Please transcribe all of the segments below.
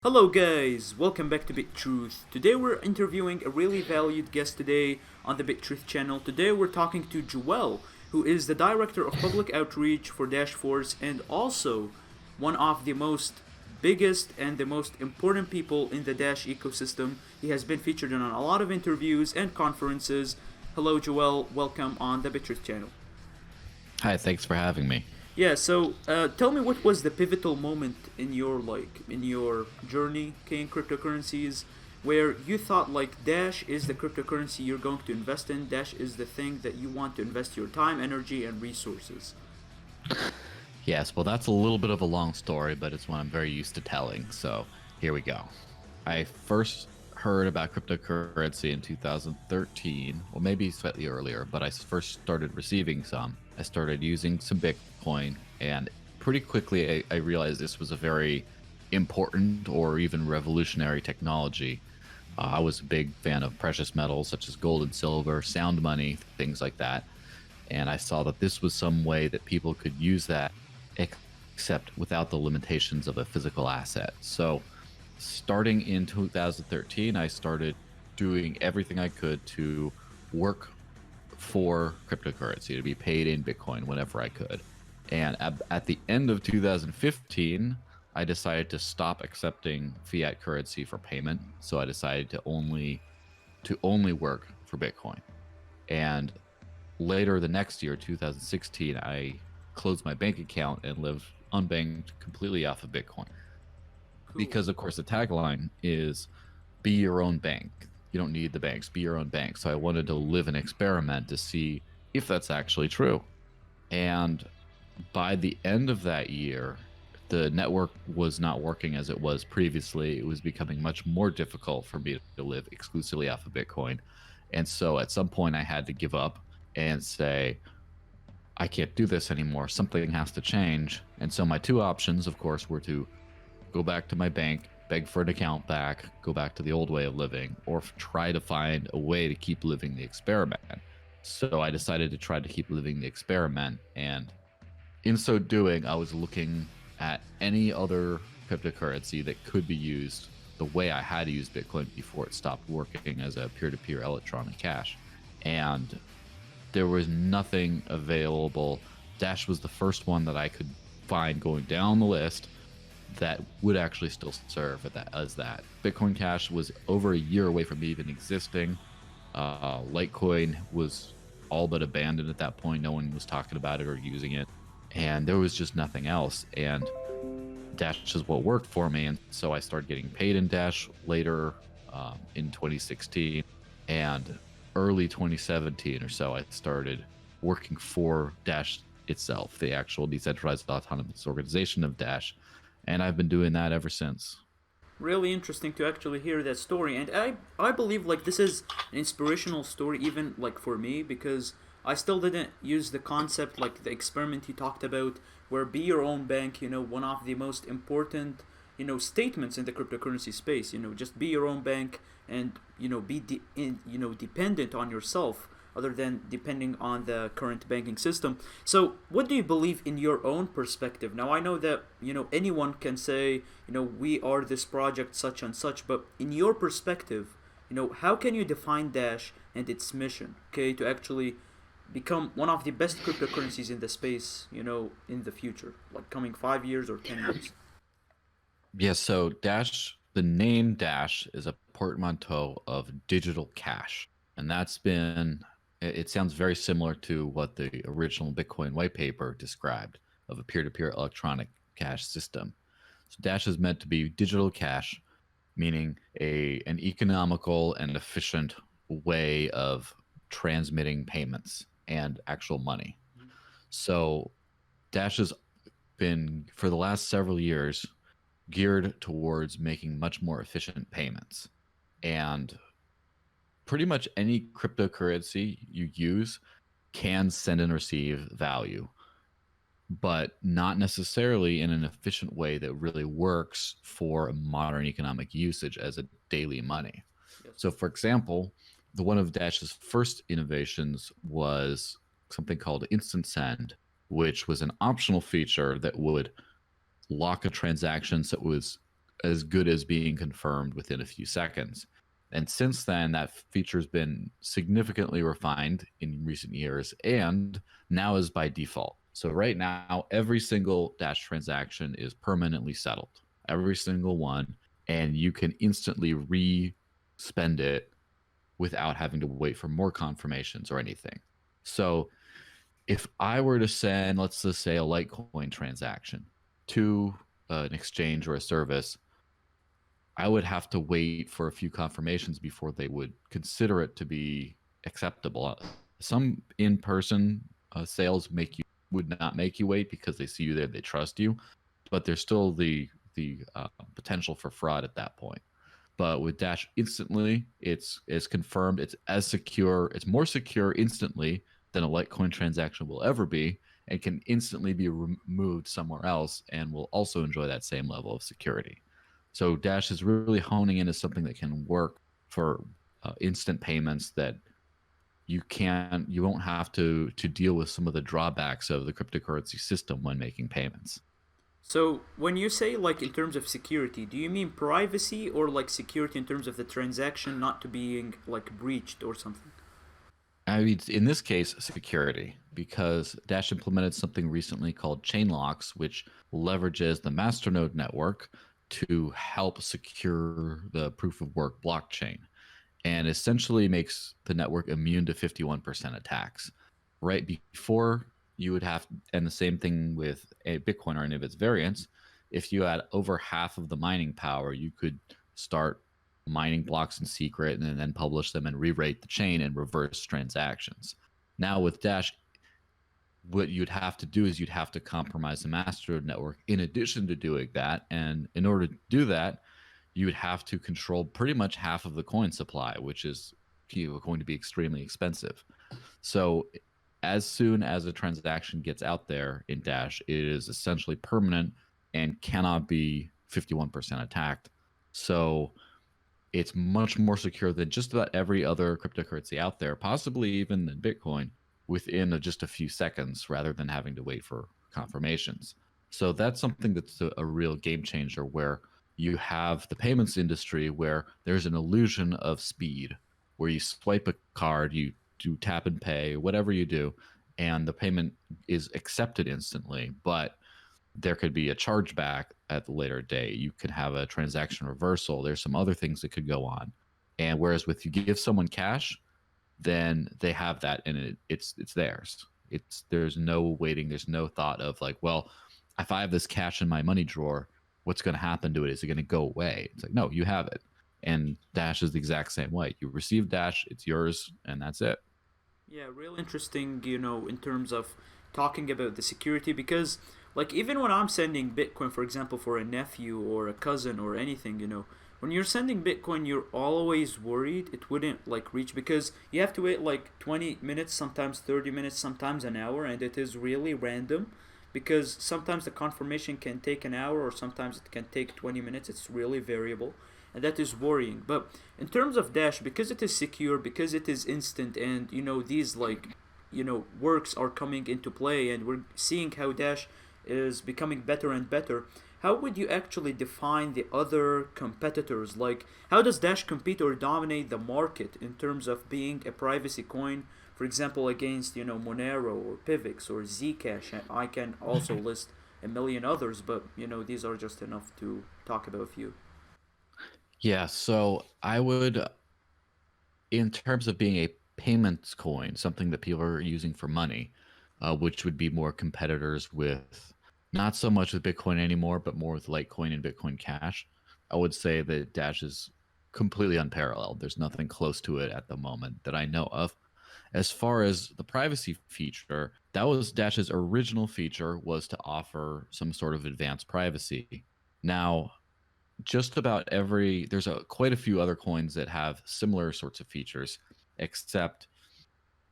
Hello guys, welcome back to BitTruth. Today we're interviewing a really valued guest today on the BitTruth channel. Today we're talking to Joel, who is the Director of Public Outreach for Dash Force and also one of the most biggest and the most important people in the Dash ecosystem. He has been featured on a lot of interviews and conferences. Hello Joel, welcome on the BitTruth channel. Hi, thanks for having me. Yeah, so tell me what was the pivotal moment in your journey in cryptocurrencies where you thought like Dash is the cryptocurrency you're going to invest in, Dash is the thing that you want to invest your time, energy and resources. Yes, well, that's a little bit of a long story, but it's one I'm very used to telling. So here we go. I first heard about cryptocurrency in 2013, or maybe slightly earlier, but I first started receiving some. I started using some Bitcoin, and pretty quickly I realized this was a very important or even revolutionary technology. I was a big fan of precious metals such as gold and silver, sound money, things like that. And I saw that this was some way that people could use that except without the limitations of a physical asset. So starting in 2013, I started doing everything I could to work for cryptocurrency, to be paid in Bitcoin whenever I could. And at the end of 2015, I decided to stop accepting fiat currency for payment. So I decided to only work for Bitcoin. And later the next year, 2016, I closed my bank account and lived unbanked completely off of Bitcoin. Cool. Because, of course, the tagline is be your own bank. You don't need the banks, be your own bank. So I wanted to live an experiment to see if that's actually true. And by the end of that year, the network was not working as it was previously. It was becoming much more difficult for me to live exclusively off of Bitcoin. And so at some point, I had to give up and say, I can't do this anymore. Something has to change. And so my two options, of course, were to go back to my bank, beg for an account back, go back to the old way of living, or try to find a way to keep living the experiment. So I decided to try to keep living the experiment. And in so doing, I was looking at any other cryptocurrency that could be used the way I had used Bitcoin before it stopped working as a peer to peer electronic cash. And there was nothing available. Dash was the first one that I could find going down the list that would actually still serve as that. Bitcoin Cash was over a year away from even existing. Litecoin was all but abandoned at that point. No one was talking about it or using it. And there was just nothing else. And Dash is what worked for me. And so I started getting paid in Dash later in 2016. And early 2017 or so, I started working for Dash itself, the actual decentralized autonomous organization of Dash. And I've been doing that ever since. Really interesting to actually hear that story, and I believe like this is an inspirational story even like for me because I still didn't use the concept like the experiment you talked about where be your own bank, one of the most important statements in the cryptocurrency space, just be your own bank and dependent on yourself other than depending on the current banking system. So, what do you believe in your own perspective? Now, I know that, anyone can say, we are this project such and such, but in your perspective, how can you define Dash and its mission, okay, to actually become one of the best cryptocurrencies in the space, in the future, like coming 5 years or 10 years? Yeah, so Dash, the name Dash is a portmanteau of digital cash. And it sounds very similar to what the original Bitcoin white paper described of a peer to peer electronic cash system. So Dash is meant to be digital cash, meaning an economical and efficient way of transmitting payments and actual money. So Dash has been, for the last several years, geared towards making much more efficient payments. And pretty much any cryptocurrency you use can send and receive value, but not necessarily in an efficient way that really works for modern economic usage as a daily money. Yes. So, for example, one of Dash's first innovations was something called Instant Send, which was an optional feature that would lock a transaction so it was as good as being confirmed within a few seconds. And since then, that feature's been significantly refined in recent years and now is by default. So right now, every single Dash transaction is permanently settled, every single one, and you can instantly re-spend it without having to wait for more confirmations or anything. So if I were to send, let's just say, a Litecoin transaction to an exchange or a service, I would have to wait for a few confirmations before they would consider it to be acceptable. Some in-person sales would not make you wait because they see you there, they trust you, but there's still the potential for fraud at that point. But with Dash instantly, it's confirmed. It's as secure. It's more secure instantly than a Litecoin transaction will ever be, and can instantly be removed somewhere else, and will also enjoy that same level of security. So Dash is really honing in as something that can work for instant payments that you won't have to deal with some of the drawbacks of the cryptocurrency system when making payments. So when you say like in terms of security, do you mean privacy or like security in terms of the transaction not to being like breached or something? I mean, in this case, security, because Dash implemented something recently called chain locks, which leverages the masternode network to help secure the proof of work blockchain, and essentially makes the network immune to 51% attacks. Right before, you would have, and the same thing with a Bitcoin or any of its variants, if you had over half of the mining power, you could start mining blocks in secret and then publish them and re-rate the chain and reverse transactions. Now with Dash, what you'd have to do is you'd have to compromise the master network in addition to doing that. And in order to do that, you would have to control pretty much half of the coin supply, which is going to be extremely expensive. So as soon as a transaction gets out there in Dash, it is essentially permanent and cannot be 51% attacked. So it's much more secure than just about every other cryptocurrency out there, possibly even than Bitcoin, within just a few seconds rather than having to wait for confirmations. So that's something that's a real game changer, where you have the payments industry where there's an illusion of speed, where you swipe a card, you do tap and pay, whatever you do, and the payment is accepted instantly. But there could be a chargeback at the later date. You could have a transaction reversal. There's some other things that could go on. And whereas with you give someone cash, then they have that and it's theirs. There's no waiting. There's no thought of like, well, if I have this cash in my money drawer, what's going to happen to it? Is it going to go away? It's like, no, you have it. And Dash is the exact same way. You receive Dash, it's yours, and that's it. Yeah, real interesting, in terms of talking about the security because like even when I'm sending Bitcoin, for example, for a nephew or a cousin or anything, when you're sending Bitcoin, you're always worried it wouldn't like reach because you have to wait like 20 minutes, sometimes 30 minutes, sometimes an hour, and it is really random because sometimes the confirmation can take an hour or sometimes it can take 20 minutes. It's really variable and that is worrying. But in terms of Dash, because it is secure, because it is instant, and these like works are coming into play, and we're seeing how Dash is becoming better and better. How would you actually define the other competitors? Like, how does Dash compete or dominate the market in terms of being a privacy coin, for example, against Monero or Pivx or Zcash? And I can also list a million others, but these are just enough to talk about a few. Yeah, so I would, in terms of being a payments coin, something that people are using for money, which would be more competitors with, not so much with Bitcoin anymore, but more with Litecoin and Bitcoin Cash. I would say that Dash is completely unparalleled. There's nothing close to it at the moment that I know of. As far as the privacy feature, that was Dash's original feature, was to offer some sort of advanced privacy. Now, just about there's quite a few other coins that have similar sorts of features, except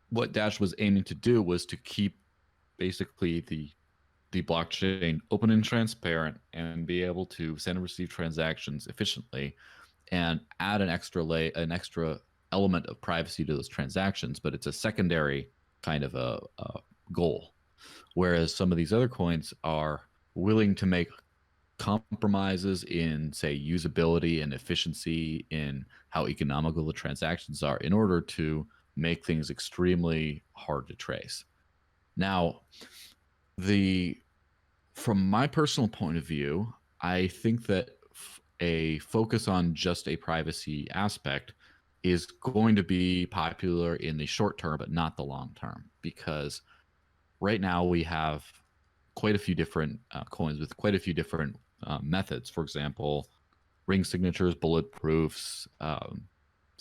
what Dash was aiming to do was to keep basically the blockchain open and transparent and be able to send and receive transactions efficiently and add an extra element of privacy to those transactions, but it's a secondary kind of a goal. Whereas some of these other coins are willing to make compromises in, say, usability and efficiency in how economical the transactions are in order to make things extremely hard to trace. Now, the from my personal point of view, I think that a focus on just a privacy aspect is going to be popular in the short term, but not the long term, because right now we have quite a few different coins with quite a few different methods. For example, ring signatures, bullet proofs,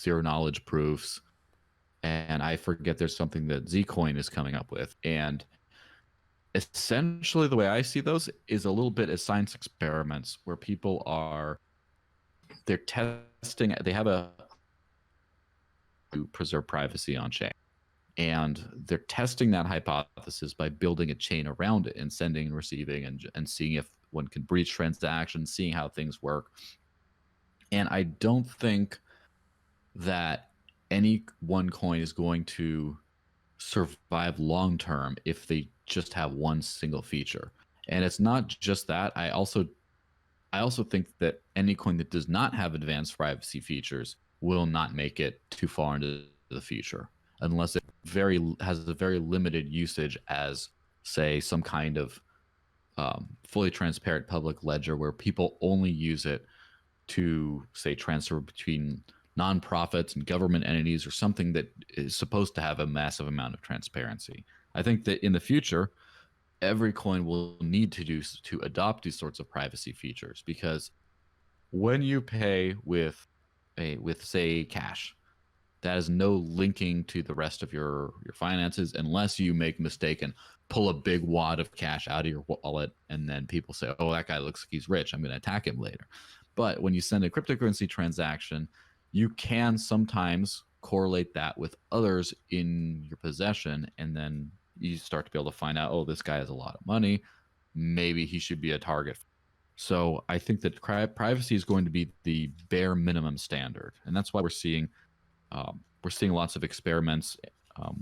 zero knowledge proofs, and I forget there's something that Zcoin is coming up with. And essentially, the way I see those is a little bit as science experiments where people are they're testing. They have a to preserve privacy on chain. And they're testing that hypothesis by building a chain around it and sending and receiving and seeing if one can breach transactions, seeing how things work. And I don't think that any one coin is going to survive long term if they just have one single feature. And it's not just that. I also think that any coin that does not have advanced privacy features will not make it too far into the future unless it has a very limited usage as, say, some kind of fully transparent public ledger where people only use it to, say, transfer between nonprofits and government entities or something that is supposed to have a massive amount of transparency. I think that in the future, every coin will need to adopt these sorts of privacy features, because when you pay with say cash, that is no linking to the rest of your finances unless you make a mistake and pull a big wad of cash out of your wallet, and then people say, oh, that guy looks like he's rich, I'm going to attack him later. But when you send a cryptocurrency transaction, you can sometimes correlate that with others in your possession, and then you start to be able to find out, oh, this guy has a lot of money, maybe he should be a target. So I think that privacy is going to be the bare minimum standard, and that's why we're seeing lots of experiments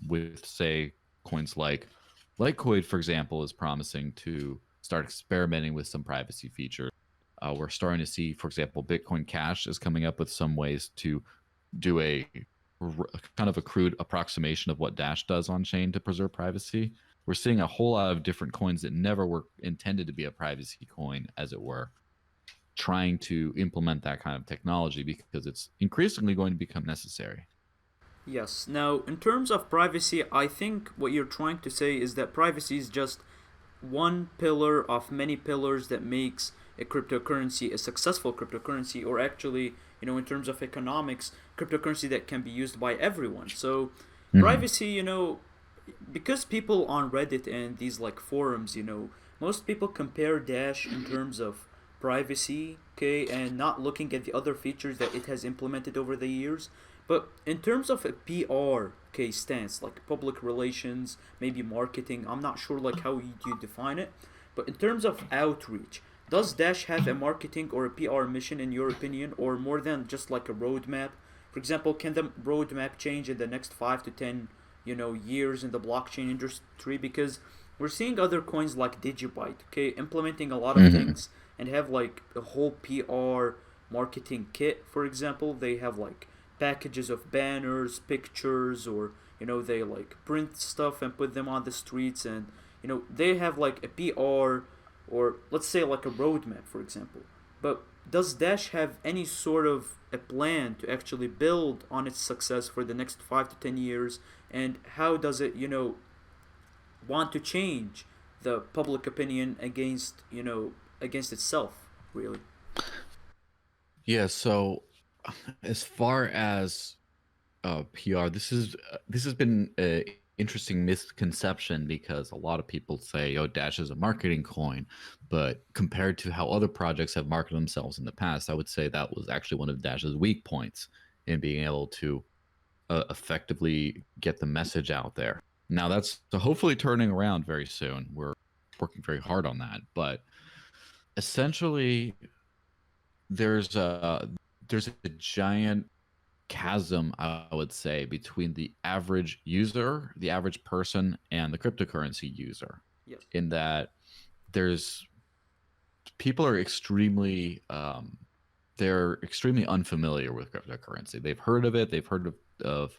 with, say, coins like Litecoin, for example, is promising to start experimenting with some privacy features. We're starting to see, for example, Bitcoin Cash is coming up with some ways to do a kind of a crude approximation of what Dash does on chain to preserve privacy. We're seeing a whole lot of different coins that never were intended to be a privacy coin, as it were, trying to implement that kind of technology because it's increasingly going to become necessary. Yes. Now, in terms of privacy, I think what you're trying to say is that privacy is just one pillar of many pillars that makes a cryptocurrency a successful cryptocurrency, or actually, in terms of economics, cryptocurrency that can be used by everyone. So, Mm-hmm. privacy, because people on Reddit and these like forums, most people compare Dash in terms of privacy, okay, and not looking at the other features that it has implemented over the years. But in terms of a PR, okay, stance, like public relations, maybe marketing, I'm not sure like how you define it. But in terms of outreach, does Dash have a marketing or a PR mission in your opinion, or more than just like a roadmap? For example, can the roadmap change in the next 5 to 10, years in the blockchain industry? Because we're seeing other coins like Digibyte, okay, implementing a lot of Mm-hmm. things and have like a whole PR marketing kit. For example, they have like packages of banners, pictures, or they like print stuff and put them on the streets, and they have like a PR, or let's say like a roadmap, for example. But does Dash have any sort of a plan to actually build on its success for the next 5 to 10 years? And how does it, want to change the public opinion against itself, really? Yeah. So as far as PR, this has been an interesting misconception because a lot of people say, "Oh, Dash is a marketing coin," but compared to how other projects have marketed themselves in the past, I would say that was actually one of Dash's weak points in being able to effectively get the message out there. Now that's hopefully turning around very soon. We're working very hard on that, but essentially, there's a there's a giant chasm, I would say, between the average user, the average person, and the cryptocurrency user. Yes. In that there's people are extremely they're extremely unfamiliar with cryptocurrency. They've heard of it. They've heard of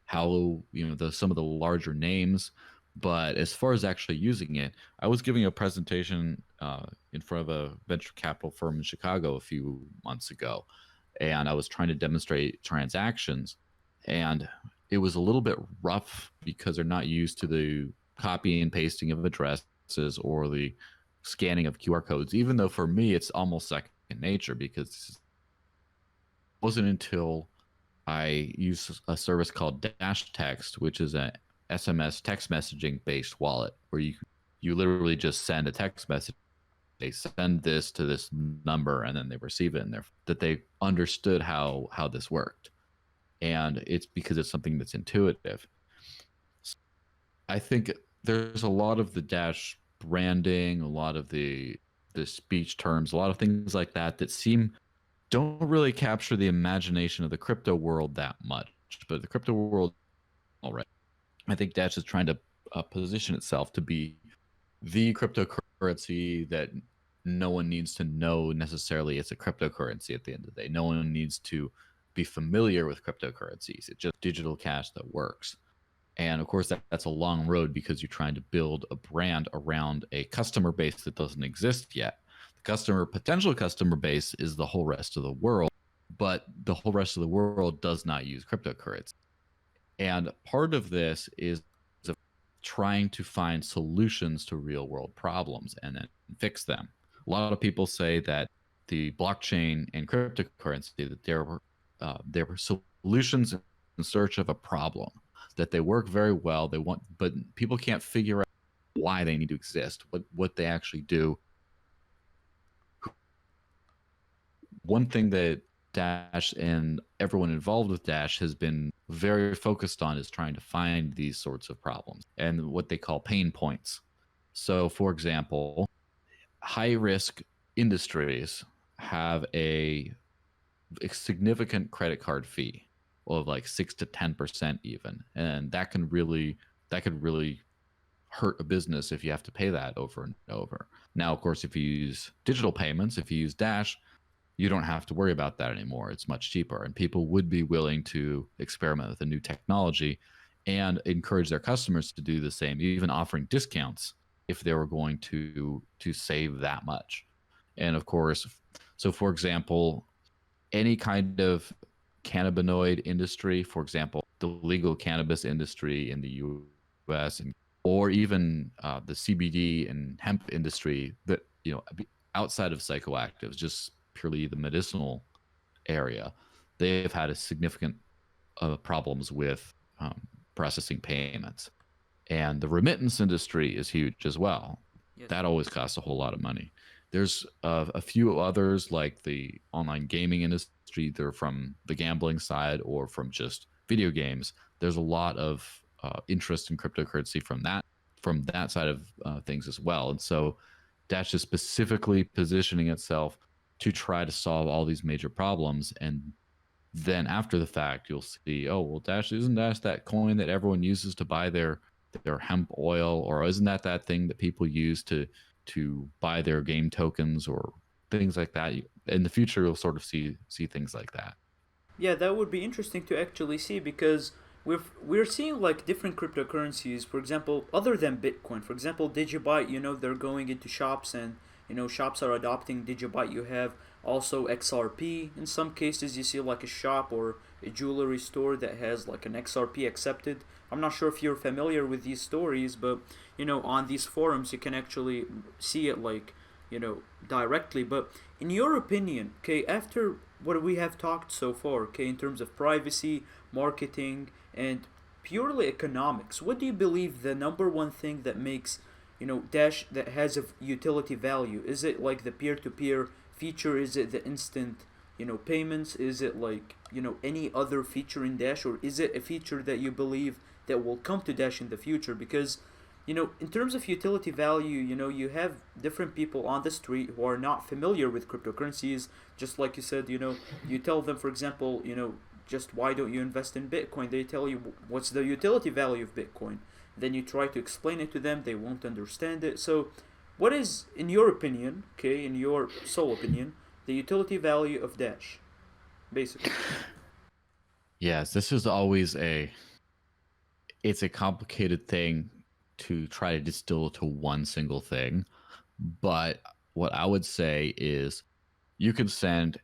how some of the larger names, but as far as actually using it, I was giving a presentation in front of a venture capital firm in Chicago a few months ago, and I was trying to demonstrate transactions, and it was a little bit rough because they're not used to the copying and pasting of addresses or the scanning of QR codes, even though for me it's almost second nature because it wasn't until I used a service called Dash Text, which is a SMS text messaging based wallet where you literally just send a text message. They send this to this number and then they receive it in there, that they understood how this worked. And it's because it's something that's intuitive. So I think there's a lot of the Dash branding, a lot of the speech terms, a lot of things like that don't really capture the imagination of the crypto world that much. But the crypto world, all right, I think Dash is trying to position itself to be the cryptocurrency that no one needs to know necessarily it's a cryptocurrency at the end of the day. No one needs to be familiar with cryptocurrencies. It's just digital cash that works. And of course, that's a long road because you're trying to build a brand around a customer base that doesn't exist yet. The potential customer base is the whole rest of the world, but the whole rest of the world does not use cryptocurrency. And part of this is trying to find solutions to real world problems and then fix them. A lot of people say that the blockchain and cryptocurrency, that there were solutions in search of a problem, that they work very well. But people can't figure out why they need to exist, what they actually do. One thing that Dash and everyone involved with Dash has been very focused on is trying to find these sorts of problems and what they call pain points. So, for example, high risk industries have a significant credit card fee of like 6 to 10% even, and that could really hurt a business if you have to pay that over and over. Now, of course, if you use digital payments, if you use Dash, you don't have to worry about that anymore. It's much cheaper, and people would be willing to experiment with a new technology and encourage their customers to do the same, even offering discounts if they were going to save that much. And of course, so for example, any kind of cannabinoid industry, for example, the legal cannabis industry in the U.S. or even the CBD and hemp industry, that outside of psychoactives, just purely the medicinal area, they've had a significant problems with processing payments. And the remittance industry is huge as well. Yes. That always costs a whole lot of money. There's a few others like the online gaming industry, either from the gambling side or from just video games. There's a lot of interest in cryptocurrency from that side of things as well. And so Dash is specifically positioning itself to try to solve all these major problems. And then after the fact, you'll see, oh, well, isn't Dash that coin that everyone uses to buy their hemp oil? Or isn't that thing that people use to buy their game tokens or things like that? In the future, you'll sort of see things like that. Yeah, that would be interesting to actually see because we're seeing like different cryptocurrencies. For example, other than Bitcoin, for example, Digibyte, they're going into shops and shops are adopting Digibyte. You have also XRP. In some cases, you see like a shop or a jewelry store that has like an XRP accepted. I'm not sure if you're familiar with these stories, but on these forums you can actually see it like directly. But in your opinion, okay, after what we have talked so far, okay, in terms of privacy, marketing, and purely economics, what do you believe the number one thing that makes Dash that has a utility value? Is it like the peer-to-peer feature? Is it the instant payments? Is it like any other feature in Dash, or is it a feature that you believe that will come to Dash in the future? Because in terms of utility value, you have different people on the street who are not familiar with cryptocurrencies. Just like you said, you tell them, for example, just why don't you invest in Bitcoin? They tell you what's the utility value of Bitcoin. Then you try to explain it to them, they won't understand it. So What is, in your opinion, okay, in your sole opinion, the utility value of Dash, basically? Yes, this is always it's a complicated thing to try to distill to one single thing. But what I would say is you can send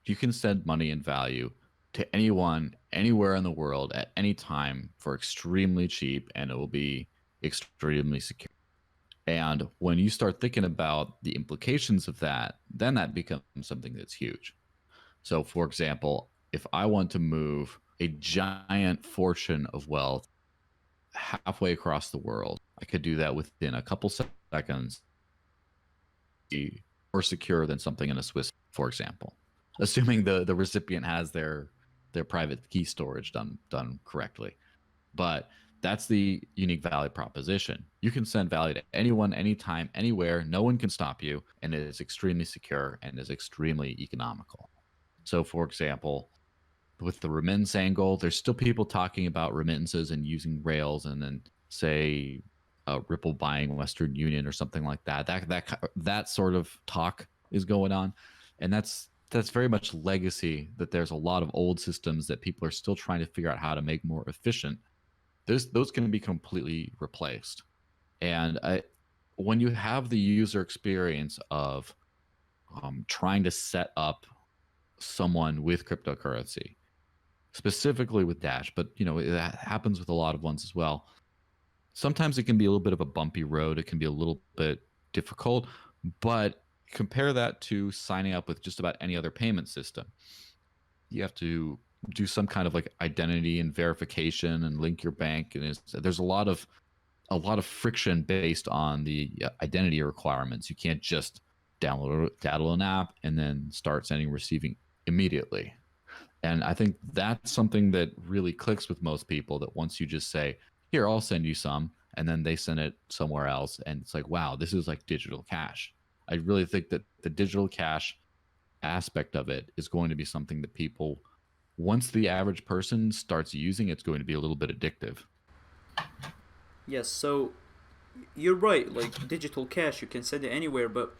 you can send money and value to anyone anywhere in the world at any time for extremely cheap, and it will be extremely secure. And when you start thinking about the implications of that, then that becomes something that's huge. So, for example, if I want to move a giant fortune of wealth halfway across the world, I could do that within a couple seconds, be more secure than something in a Swiss, for example, assuming the recipient has their private key storage done correctly. But that's the unique value proposition. You can send value to anyone, anytime, anywhere. No one can stop you, and it is extremely secure and is extremely economical. So, for example, with the remittance angle, there's still people talking about remittances and using Rails, and then say Ripple buying Western Union or something like that. That sort of talk is going on, and that's very much legacy. That there's a lot of old systems that people are still trying to figure out how to make more efficient. Those can be completely replaced, and when you have the user experience of trying to set up someone with cryptocurrency, specifically with Dash, but it happens with a lot of ones as well. Sometimes it can be a little bit of a bumpy road. It can be a little bit difficult, but compare that to signing up with just about any other payment system. You have to do some kind of like identity and verification and link your bank, and there's a lot of friction based on the identity requirements. You can't just download an app and then start sending and receiving immediately. And I think that's something that really clicks with most people, that once you just say, here, I'll send you some, and then they send it somewhere else, and it's like, wow, this is like digital cash. I really think that the digital cash aspect of it is going to be something that people, once the average person starts using, it's going to be a little bit addictive. Yes, so you're right. Like digital cash, you can send it anywhere, but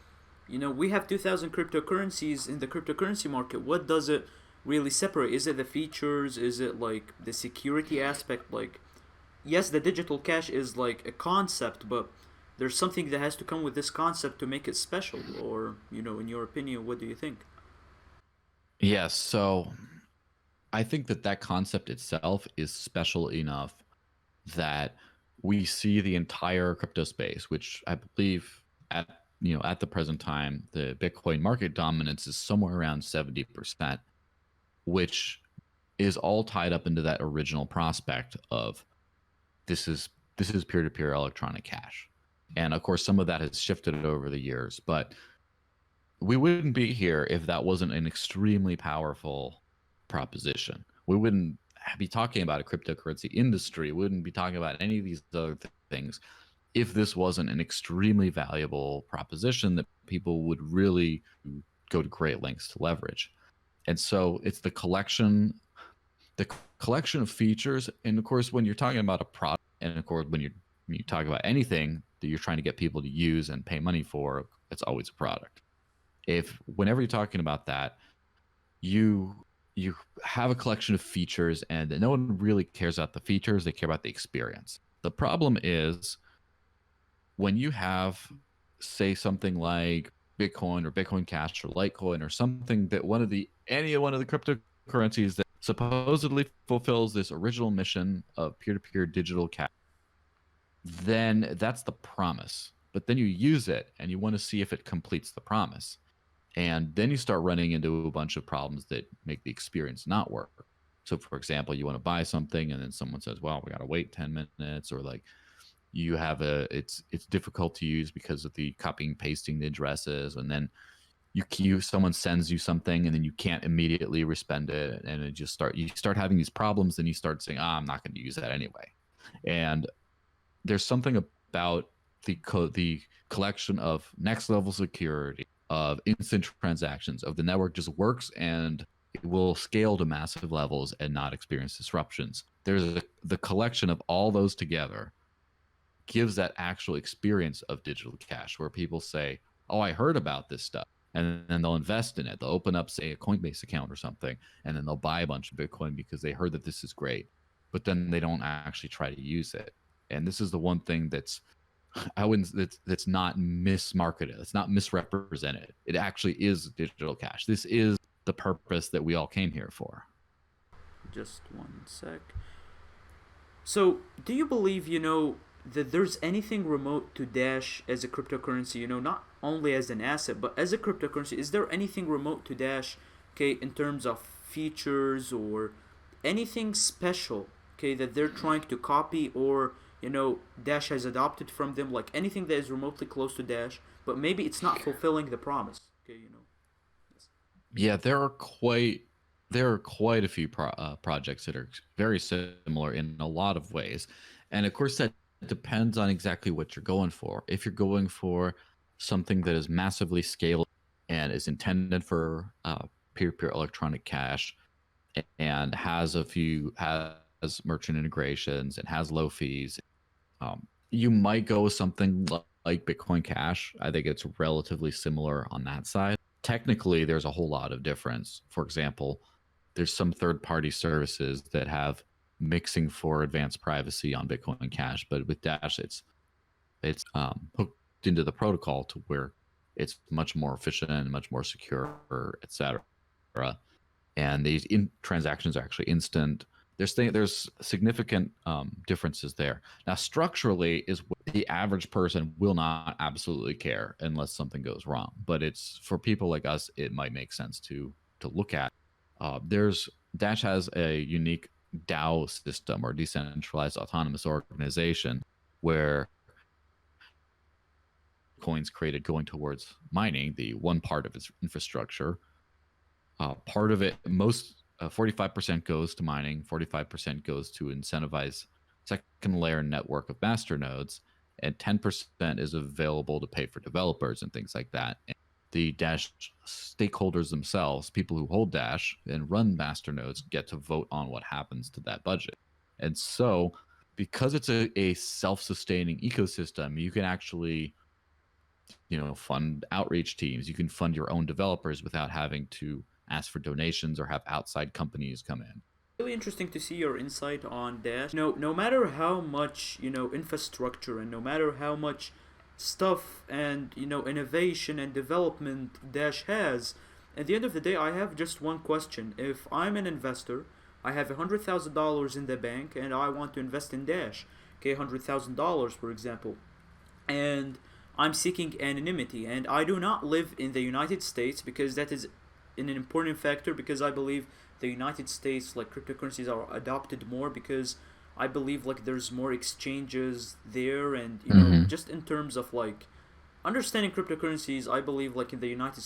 we have 2,000 cryptocurrencies in the cryptocurrency market. What does it really separate? Is it the features? Is it like the security aspect? Like, yes, the digital cash is like a concept, but there's something that has to come with this concept to make it special. Or, in your opinion, what do you think? Yes, so I think that concept itself is special enough that we see the entire crypto space, which I believe at the present time, the Bitcoin market dominance is somewhere around 70%, which is all tied up into that original prospect of this is peer-to-peer electronic cash. And of course, some of that has shifted over the years, but we wouldn't be here if that wasn't an extremely powerful proposition. We wouldn't be talking about a cryptocurrency industry. We wouldn't be talking about any of these other things if this wasn't an extremely valuable proposition that people would really go to great lengths to leverage. And so it's the collection of features. And of course, when you're talking about a product, and of course, when you talk about anything that you're trying to get people to use and pay money for, it's always a product. Whenever you're talking about that, you have a collection of features, and no one really cares about the features. They care about the experience. The problem is when you have, say, something like Bitcoin or Bitcoin Cash or Litecoin or something that any one of the cryptocurrencies that supposedly fulfills this original mission of peer-to-peer digital cash, then that's the promise. But then you use it and you want to see if it completes the promise. And then you start running into a bunch of problems that make the experience not work. So, for example, you want to buy something and then someone says, well, we got to wait 10 minutes, or like you have it's difficult to use because of the copying and pasting the addresses, and then someone sends you something and then you can't immediately respond it, and you start having these problems, and you start saying, I'm not going to use that anyway. And there's something about the collection of next level security, of instant transactions, of the network just works, and it will scale to massive levels and not experience disruptions. There's the collection of all those together gives that actual experience of digital cash where people say, oh, I heard about this stuff. And then they'll invest in it. They'll open up, say, a Coinbase account or something, and then they'll buy a bunch of Bitcoin because they heard that this is great. But then they don't actually try to use it. And this is the one thing that's not mismarketed. It's not misrepresented. It actually is digital cash. This is the purpose that we all came here for. Just one sec. So, do you believe, that there's anything remote to Dash as a cryptocurrency, not only as an asset, but as a cryptocurrency? Is there anything remote to Dash, okay, in terms of features or anything special, okay, that they're trying to copy or, Dash has adopted from them, like anything that is remotely close to Dash, but maybe it's not fulfilling the promise, okay, Yes. Yeah, there are quite a few projects that are very similar in a lot of ways, and of course that depends on exactly what you're going for. If you're going for something that is massively scalable and is intended for peer-to-peer electronic cash and has merchant integrations and has low fees, you might go with something like Bitcoin Cash. I think it's relatively similar on that side. Technically, there's a whole lot of difference. For example, there's some third-party services that have mixing for advanced privacy on Bitcoin Cash, but with Dash, it's hooked into the protocol to where it's much more efficient and much more secure, etc. And these transactions are actually instant. There's significant differences there. Now, structurally, is what the average person will not absolutely care unless something goes wrong. But it's for people like us, it might make sense to look at. There's Dash has a unique DAO system or decentralized autonomous organization where coins created going towards mining, the one part of its infrastructure. Part of it, most 45% goes to mining, 45% goes to incentivize second layer network of master nodes, and 10% is available to pay for developers and things like that. And the Dash stakeholders themselves, people who hold Dash and run master nodes, get to vote on what happens to that budget. And so, because it's a self-sustaining ecosystem, you can actually fund outreach teams. You can fund your own developers without having to ask for donations or have outside companies come in. Really interesting to see your insight on Dash. No matter how much, infrastructure and no matter how much stuff and, innovation and development Dash has, at the end of the day, I have just one question. If I'm an investor, I have $100,000 in the bank and I want to invest in Dash, okay, $100,000 for example, and I'm seeking anonymity, and I do not live in the United States because that is an important factor, because I believe the United States, like, cryptocurrencies are adopted more because I believe like there's more exchanges there, and just in terms of like understanding cryptocurrencies, I believe like in the United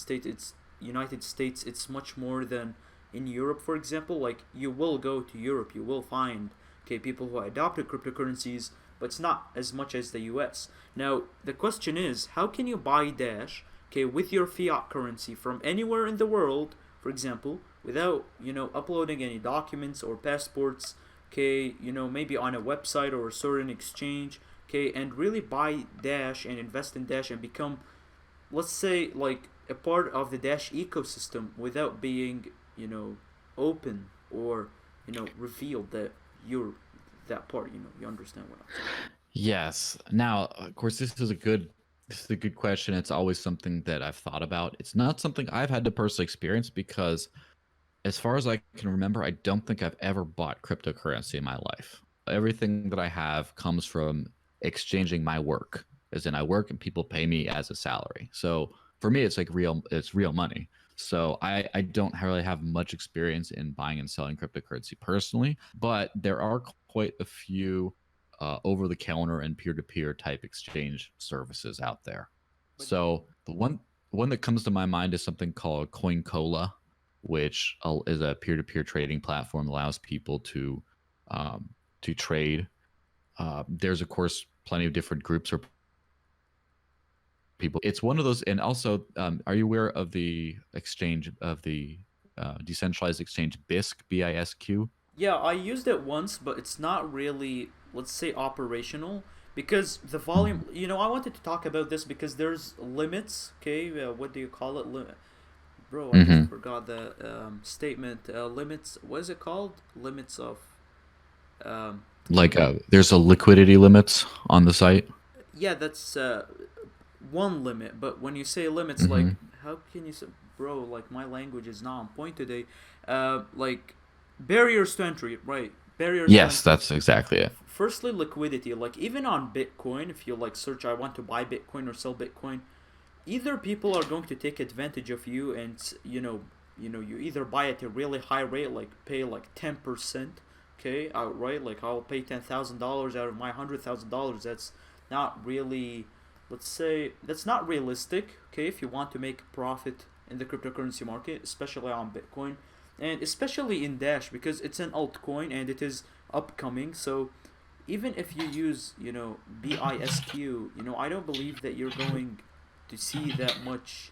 States it's much more than in Europe, for example. Like, you will go to Europe, you will find, okay, people who adopted cryptocurrencies, but it's not as much as the US. Now, the question is, how can you buy Dash, okay, with your fiat currency from anywhere in the world, for example, without, uploading any documents or passports, okay, maybe on a website or a certain exchange, okay, and really buy Dash and invest in Dash and become, let's say, like a part of the Dash ecosystem without being, open or, revealed that you're that part, you understand what I'm saying. Yes. Now, of course, this is a good question. It's always something that I've thought about. It's not something I've had to personally experience because, as far as I can remember, I don't think I've ever bought cryptocurrency in my life. Everything that I have comes from exchanging my work, as in I work and people pay me as a salary. So for me, it's real money. So I don't really have much experience in buying and selling cryptocurrency personally, but there are quite a few over-the-counter and peer-to-peer type exchange services out there. But So the one that comes to my mind is something called CoinCola, which is a peer-to-peer trading platform that allows people to trade. There's of course plenty of different groups or people. It's one of those, and also, are you aware of the exchange of the decentralized exchange BISC, BISQ? yeah, I used it once, but it's not really, let's say, operational, because the volume, Mhm. I wanted to talk about this because there's limits. Okay, what do you call it? Bro, I just Mhm. forgot the statement. Limits. What is it called? Limits of. Um, Like there's a liquidity limits on the site. yeah, that's one limit. But when you say limits, like, Mhm. how can you say, bro? Like, my language is not on point today. Like, barriers to entry, right? Barriers to Yes, entry. that's exactly it. Firstly, liquidity. Like, even on Bitcoin, if you like search, I want to buy Bitcoin or sell Bitcoin, either people are going to take advantage of you, and you either buy at a really high rate, like pay like 10%, okay, outright, like I'll pay $10,000 out of my $100,000. That's not really, let's say, that's not realistic, okay, if you want to make profit in the cryptocurrency market, especially on Bitcoin, and especially in Dash, because it's an altcoin and it is upcoming. So even if you use, BISQ, I don't believe that you're going to see that much.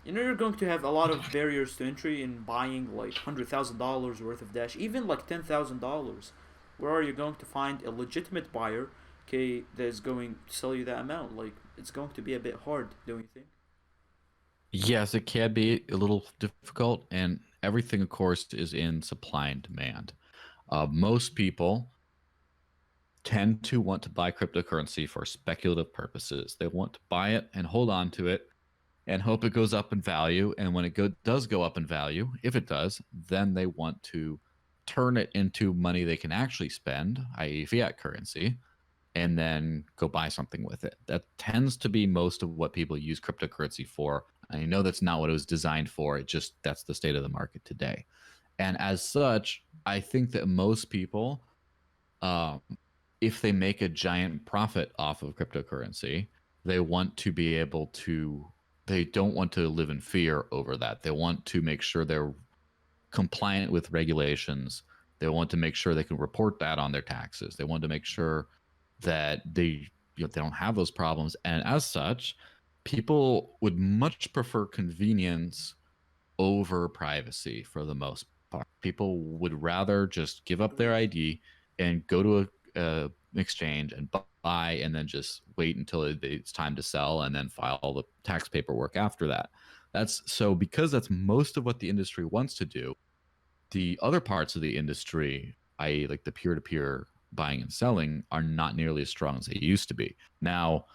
You're going to have a lot of barriers to entry in buying like $100,000 worth of Dash, even like $10,000. Where are you going to find a legitimate buyer, okay, that is going to sell you that amount? Like, it's going to be a bit hard, don't you think? Yes, it can be a little difficult, and everything, of course, is in supply and demand. Most people tend to want to buy cryptocurrency for speculative purposes. They want to buy it and hold on to it and hope it goes up in value. And when does go up in value, if it does, then they want to turn it into money they can actually spend, i.e., fiat currency, and then go buy something with it. That tends to be most of what people use cryptocurrency for. I know that's not what it was designed for. It just that's the state of the market today. And as such, I think that most people, um, if they make a giant profit off of cryptocurrency, they want to be able to. They don't want to live in fear over that. They want to make sure they're compliant with regulations. They want to make sure they can report that on their taxes. They want to make sure that they don't have those problems. And as such, people would much prefer convenience over privacy for the most part. People would rather just give up their Agreed. ID and go to a exchange and buy, and then just wait until it's time to sell, and then file all the tax paperwork after that. That's so because that's most of what the industry wants to do. The other parts of the industry, i.e., like the peer-to-peer buying and selling, are not nearly as strong as they used to be. Now,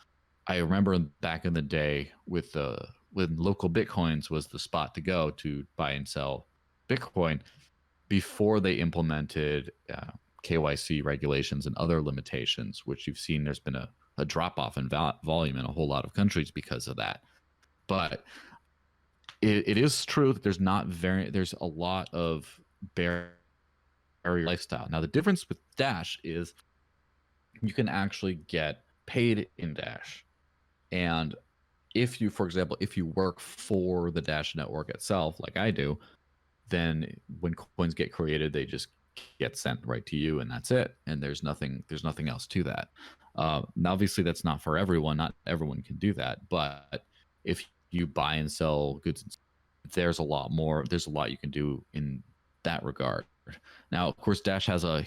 I remember back in the day with when local bitcoins was the spot to go to buy and sell Bitcoin before they implemented KYC regulations and other limitations, which you've seen there's been a drop off in volume in a whole lot of countries because of that. But it is true that there's a lot of barrier lifestyle. Now the difference with Dash is you can actually get paid in Dash. And if you, for example, if you work for the Dash network itself, like I do, then when coins get created, they just get sent right to you, and that's it. And there's nothing else to that. Now, obviously, that's not for everyone. Not everyone can do that. But if you buy and sell goods, there's a lot more. There's a lot you can do in that regard. Now, of course, Dash has a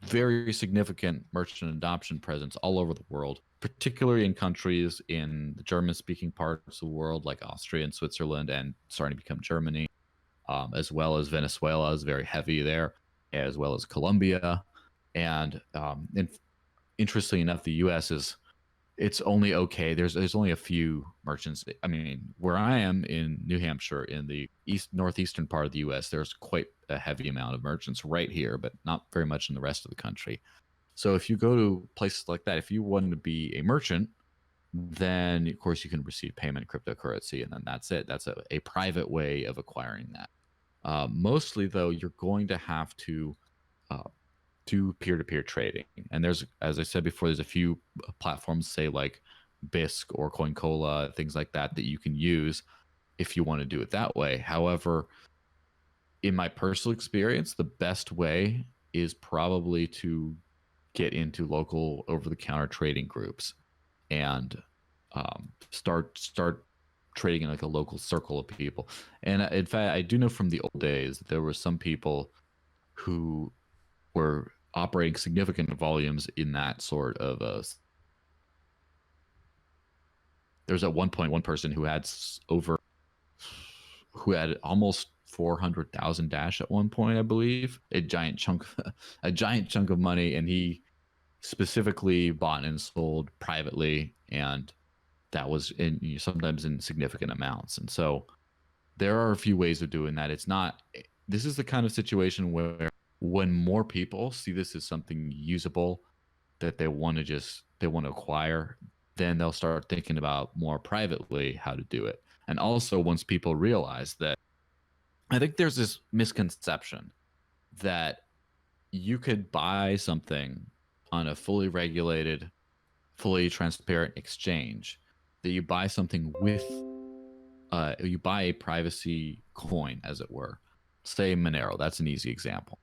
very significant merchant adoption presence all over the world, particularly in countries in the German speaking parts of the world, like Austria and Switzerland, and starting to become Germany, as well as Venezuela is very heavy there, as well as Colombia. And interestingly enough, the U.S. is it's only okay. There's only a few merchants. I mean, where I am in New Hampshire, in the northeastern part of the U.S., there's quite a heavy amount of merchants right here, but not very much in the rest of the country. So if you go to places like that, if you want to be a merchant, then of course you can receive payment in cryptocurrency, and then that's it. That's a private way of acquiring that. Mostly, though, you're going to have to uh, do peer-to-peer trading. And there's, as I said before, there's a few platforms, say like Bisq or CoinCola, things like that, that you can use if you want to do it that way. However, in my personal experience, the best way is probably to get into local over-the-counter trading groups and start trading in like a local circle of people. And in fact, I do know from the old days that there were some people who were operating significant volumes in that sort of There's at one point one person who had over who had almost 400,000 Dash at one point, I believe, a giant chunk, a giant chunk of money, and he specifically bought and sold privately, and that was in sometimes in significant amounts. And so there are a few ways of doing that. It's not. This is the kind of situation where when more people see this as something usable that they want to acquire, then they'll start thinking about more privately how to do it. And also once people realize that, I think there's this misconception that you could buy something on a fully regulated, fully transparent exchange, that you buy something with you buy a privacy coin, as it were, say Monero. That's an easy example.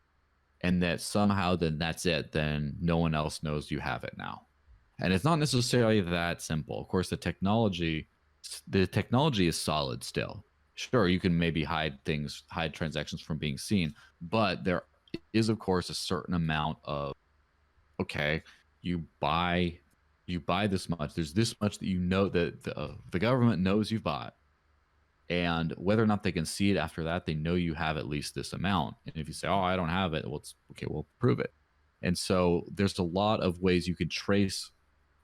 And that somehow then that's it. Then no one else knows you have it now. And it's not necessarily that simple. Of course, the technology is solid still. Sure, you can maybe hide transactions from being seen, but there is, of course, a certain amount of, okay, you buy this much. There's this much that you know that the government knows you've bought, and whether or not they can see it after that, they know you have at least this amount. And if you say, "Oh, I don't have it," well, it's okay. We'll prove it. And so there's a lot of ways you could trace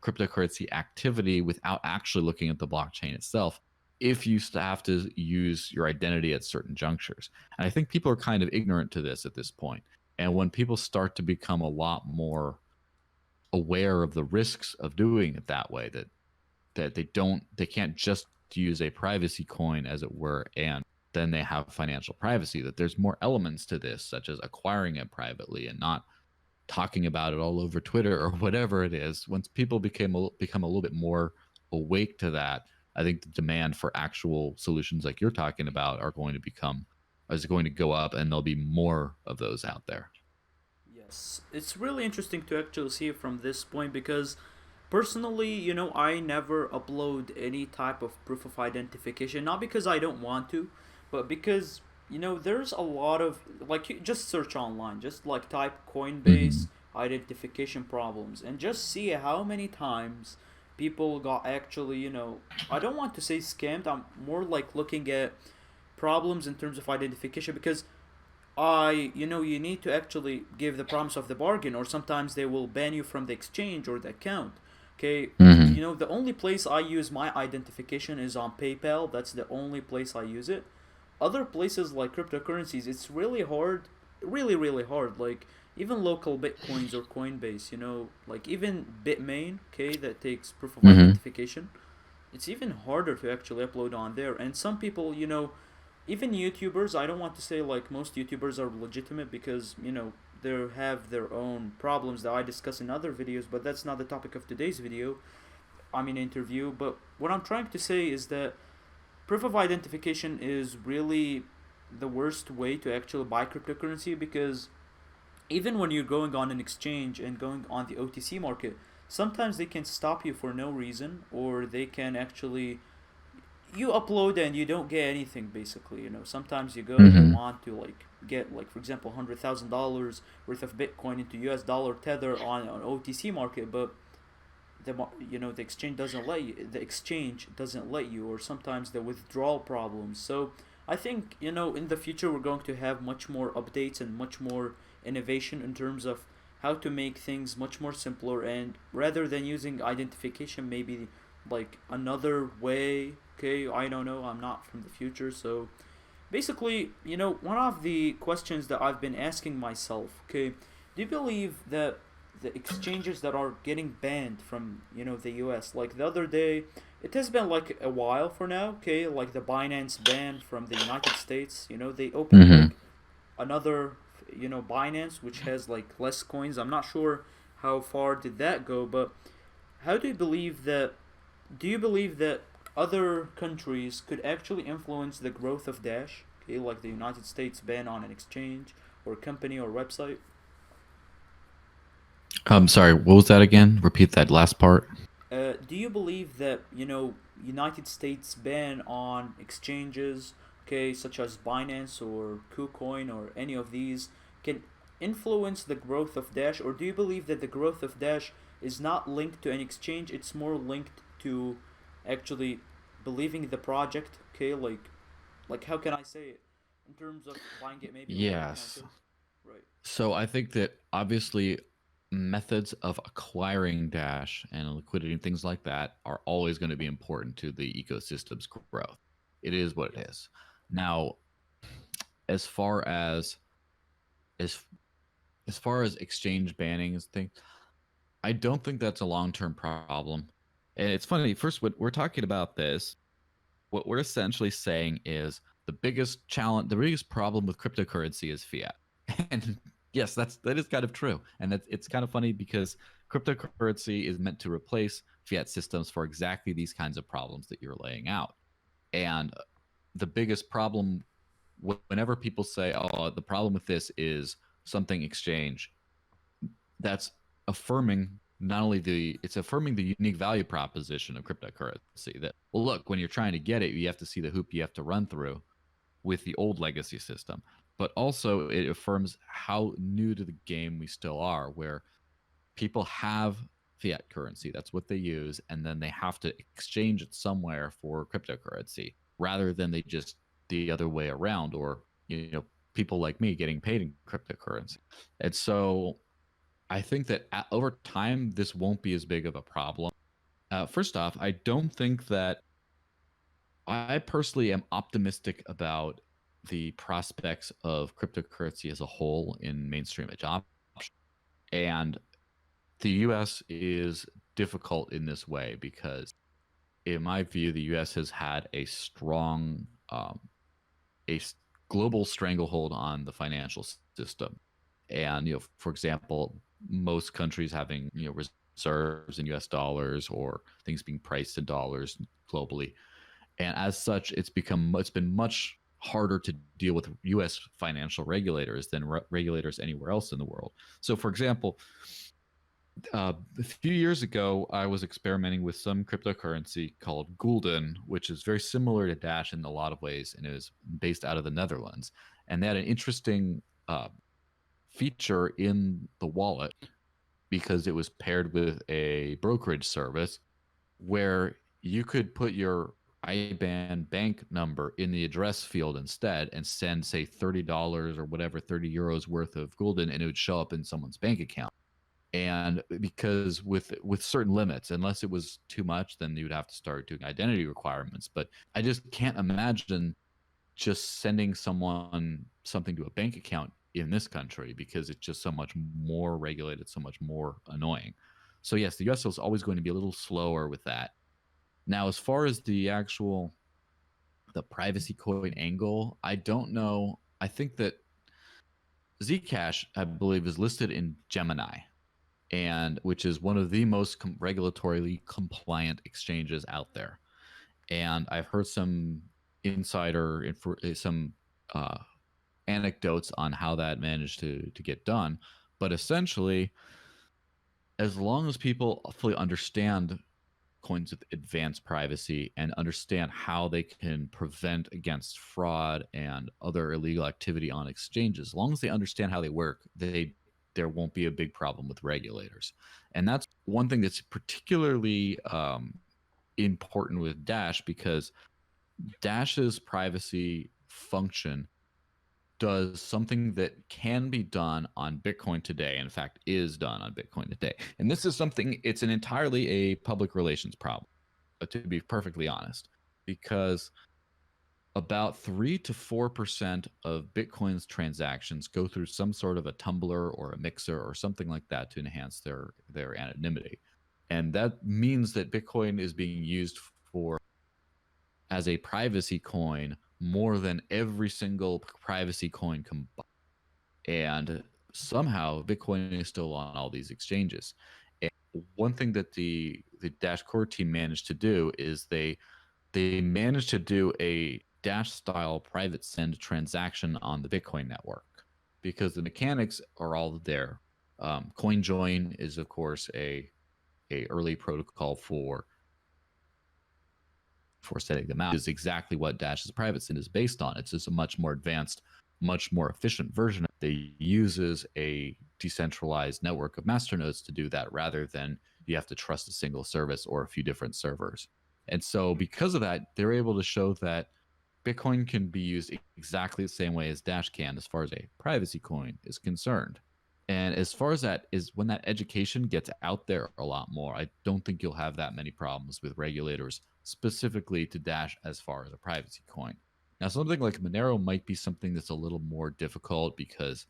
cryptocurrency activity without actually looking at the blockchain itself, if you have to use your identity at certain junctures. And I think people are kind of ignorant to this at this point. And when people start to become a lot more aware of the risks of doing it that way, that they can't just use a privacy coin, as it were, and then they have financial privacy, that there's more elements to this, such as acquiring it privately and not talking about it all over Twitter or whatever it is. Once people become a little bit more awake to that, I think the demand for actual solutions like you're talking about is going to go up, and there'll be more of those out there. Yes, it's really interesting to actually see it from this point because personally, I never upload any type of proof of identification, not because I don't want to, but because, there's a lot of, like, you just search online, just like type Mm-hmm. Coinbase identification problems, and just see how many times people got actually, I don't want to say scammed, I'm more like looking at problems in terms of identification because you need to actually give the promise of the bargain, or sometimes they will ban you from the exchange or the account. Okay, Mm-hmm. the only place I use my identification is on PayPal. That's the only place I use it. Other places like cryptocurrencies, it's really hard, really, really hard. Like even local Bitcoins or Coinbase, like even Bitmain, okay, that takes proof of Mm-hmm. identification. It's even harder to actually upload on there. And some people, even YouTubers, I don't want to say like most YouTubers are legitimate because, they have their own problems that I discuss in other videos, but that's not the topic of today's video. I mean, interview. But what I'm trying to say is that proof of identification is really the worst way to actually buy cryptocurrency because even when you're going on an exchange and going on the OTC market, sometimes they can stop you for no reason, or they can actually you upload and you don't get anything basically. Sometimes you go, they Mm-hmm. want to like get like for example $100,000 worth of Bitcoin into US dollar tether on an OTC market, but the exchange doesn't let you, or sometimes the withdrawal problems. So I think in the future we're going to have much more updates and much more innovation in terms of how to make things much more simpler, and rather than using identification, maybe like another way. Okay, I don't know, I'm not from the future. So basically, one of the questions that I've been asking myself, okay, do you believe that the exchanges that are getting banned from, the US, like the other day, it has been like a while for now, okay, like the Binance ban from the United States, they opened Mm-hmm. like another, Binance, which has like less coins. I'm not sure how far did that go, but how do you believe that do you believe that other countries could actually influence the growth of Dash? Okay, like the United States ban on an exchange or company or website. I'm sorry, what was that again? Repeat that last part. Do you believe that United States ban on exchanges, okay, such as Binance or KuCoin or any of these, can influence the growth of Dash, or do you believe that the growth of Dash is not linked to an exchange? It's more linked to actually believing the project. Okay, like how can I say it? In terms of buying it maybe over the Yes. counter. Right. So I think that obviously methods of acquiring Dash and liquidity and things like that are always going to be important to the ecosystem's growth. It is what Yep. it is. Now, as far as as far as exchange banning is thing, I don't think that's a long-term problem. And it's funny, first when we're talking about this, what we're essentially saying is the biggest challenge, the biggest problem with cryptocurrency is fiat. And yes, that is kind of true. And it's kind of funny because cryptocurrency is meant to replace fiat systems for exactly these kinds of problems that you're laying out. And the biggest problem, whenever people say, "Oh, the problem with this is something exchange," that's affirming not only it's affirming the unique value proposition of cryptocurrency. That, well, look, when you're trying to get it, you have to see the hoop you have to run through with the old legacy system. But also it affirms how new to the game we still are, where people have fiat currency, that's what they use, and then they have to exchange it somewhere for cryptocurrency rather than they just the other way around, or people like me getting paid in cryptocurrency. And so I think that over time this won't be as big of a problem. First off, I don't think that I personally am optimistic about the prospects of cryptocurrency as a whole in mainstream adoption. And the US is difficult in this way because, in my view, the US has had a strong, a global stranglehold on the financial system. And, for example, most countries having, reserves in US dollars or things being priced in dollars globally. And as such, it's been much harder to deal with U.S. financial regulators than regulators anywhere else in the world. So, for example, a few years ago, I was experimenting with some cryptocurrency called Gulden, which is very similar to Dash in a lot of ways, and it was based out of the Netherlands. And they had an interesting feature in the wallet because it was paired with a brokerage service where you could put your IBAN bank number in the address field instead and send, say, $30 or whatever, 30 euros worth of Gulden, and it would show up in someone's bank account. And because with certain limits, unless it was too much, then you would have to start doing identity requirements. But I just can't imagine just sending someone something to a bank account in this country because it's just so much more regulated, so much more annoying. So yes, the US is always going to be a little slower with that. Now, as far as the privacy coin angle, I don't know. I think that Zcash, I believe, is listed in Gemini, and which is one of the most regulatorily compliant exchanges out there. And I've heard some some anecdotes on how that managed to get done. But essentially, as long as people fully understand coins with advanced privacy and understand how they can prevent against fraud and other illegal activity on exchanges, as long as they understand how they work, there won't be a big problem with regulators. And that's one thing that's particularly important with Dash, because Dash's privacy function does something that can be done on Bitcoin today. In fact, is done on Bitcoin today. And this is something, it's an entirely a public relations problem, to be perfectly honest, because about 3 to 4% of Bitcoin's transactions go through some sort of a tumbler or a mixer or something like that to enhance their anonymity. And that means that Bitcoin is being used for as a privacy coin more than every single privacy coin combined. And somehow Bitcoin is still on all these exchanges. And one thing that the Dash core team managed to do is they managed to do a Dash style private send transaction on the Bitcoin network, because the mechanics are all there. CoinJoin is, of course, a early protocol for setting them out. Is exactly what Dash's private send is based on. It's just a much more advanced, much more efficient version. They uses a decentralized network of masternodes to do that, rather than you have to trust a single service or a few different servers. And so because of that, they're able to show that Bitcoin can be used exactly the same way as Dash can as far as a privacy coin is concerned. And as far as that is, when that education gets out there a lot more, I don't think you'll have that many problems with regulators specifically to Dash as far as a privacy coin. Now, something like Monero might be something that's a little more difficult because